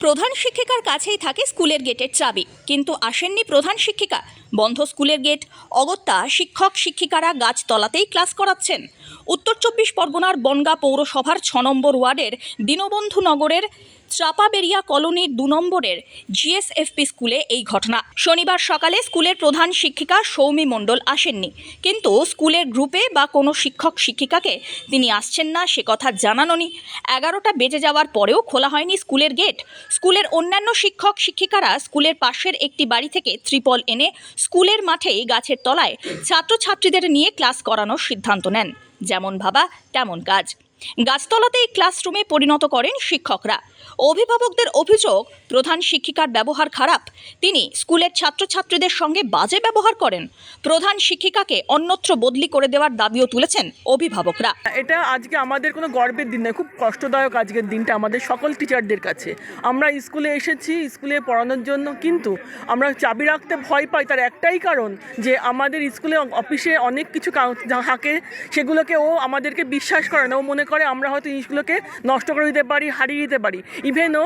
প্রধান শিক্ষিকার কাছেই থাকে স্কুলের গেটের চাবি, কিন্তু আসেননি প্রধান শিক্ষিকা। বন্ধ স্কুলের গেট, অগত্যা শিক্ষক শিক্ষিকারা গাছতলাতেই ক্লাস করাচ্ছেন। উত্তর 24 পরগনার বনগাঁ পৌরসভার 6 নম্বর ওয়ার্ডের দীনবন্ধু নগরের চাপাবেরিয়া কলোনির 2 নম্বরের জিএসএফপি স্কুলে এই ঘটনা। শনিবার সকালে স্কুলের প্রধান শিক্ষিকা সৌমি মণ্ডল আসেননি, কিন্তু স্কুলের গ্রুপে বা কোনো শিক্ষক শিক্ষিকাকে তিনি আসছেন না সে কথা জানানোনি। 11টা বেজে যাওয়ার পরেও খোলা হয়নি স্কুলের গেট। স্কুলের অন্যান্য শিক্ষক শিক্ষিকারা স্কুলের পাশের একটি বাড়ি থেকে ত্রিপল এনে স্কুলের মাঠেই গাছের তলায় ছাত্রছাত্রীদের নিয়ে ক্লাস করানোর সিদ্ধান্ত নেন। যেমন ভাবা তেমন কাজ। গাছতলাতেই ক্লাসরুমে পরিণত করেন শিক্ষকরা। অভিভাবকদের অভিযোগ, প্রধান শিক্ষিকার ব্যবহার খারাপ। তিনি স্কুলের ছাত্রছাত্রীদের সঙ্গে বাজে ব্যবহার করেন। প্রধান শিক্ষিকাকে অন্যত্র বদলি করে দেওয়ার দাবিও তুলেছেন অভিভাবকরা। এটা আজকে আমাদের কোনো গর্বের দিন নয়, খুব কষ্টদায়ক আজকের দিনটা আমাদের সকল টিচারদের কাছে। আমরা স্কুলে এসেছি স্কুলে পড়ানোর জন্য, কিন্তু আমরা চাবি রাখতে ভয় পাই। তার একটাই কারণ যে আমাদের স্কুলে অফিসে অনেক কিছু থাকে, সেগুলোকে ও আমাদেরকে বিশ্বাস করে না। ও মনে করে আমরা হয়তো জিনিসগুলোকে নষ্ট করে দিতে পারি, হারিয়ে দিতে পারি। ইভেন ও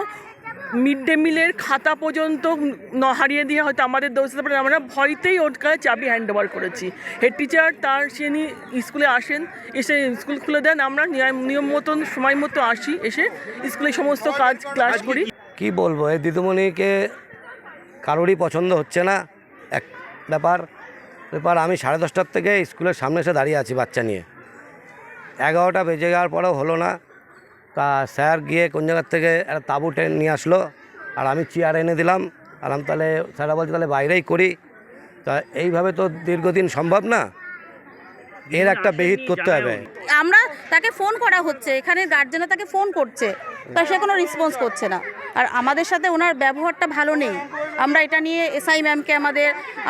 মিড ডে মিলের খাতা পর্যন্ত হারিয়ে দিয়ে হয়তো আমাদের দোষ দিতে পারে। আমরা ভয়তেই ওর কাছে চাবি হ্যান্ড ওভার করেছি। হেড টিচার তিনি স্কুলে আসেন, এসে স্কুল খুলে দেন। আমরা নিয়ম মতন সময় মতো আসি, এসে স্কুলে সমস্ত কাজ ক্লাস করি। কি বলবো, এই দিদিমণিকে কারোরই পছন্দ হচ্ছে না। এক ব্যাপার আমি 10:30টার থেকে স্কুলের সামনে এসে দাঁড়িয়ে আছি বাচ্চা নিয়ে। 11টা বেজে যাওয়ার পরেও হলো না। তা স্যার গিয়ে কোন জায়গার থেকে একটা তাঁবু টেনে নিয়ে আসলো, আর আমি চেয়ার এনে দিলাম। তাহলে স্যারা বলছে তাহলে বাইরেই করি। তা এইভাবে তো দীর্ঘদিন সম্ভব না, এর একটা বিহিত করতে হবে। আমরা তাকে ফোন করা হচ্ছে, এখানে গার্জেনরা তাকে ফোন করছে, তা সে কোনো রেসপন্স করছে না। আর আমাদের সাথে ওনার ব্যবহারটা ভালো নেই। আমরা এটা নিয়ে এসআই ম্যামকে,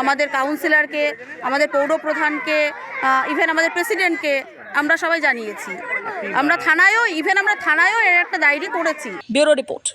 আমাদের কাউন্সিলরকে, আমাদের পৌরপ্রধানকে, ইভেন আমাদের প্রেসিডেন্টকে আমরা সবাই জানিয়েছি। আমরা থানায়ও এর একটা ডায়েরি করেছি। Bureau report.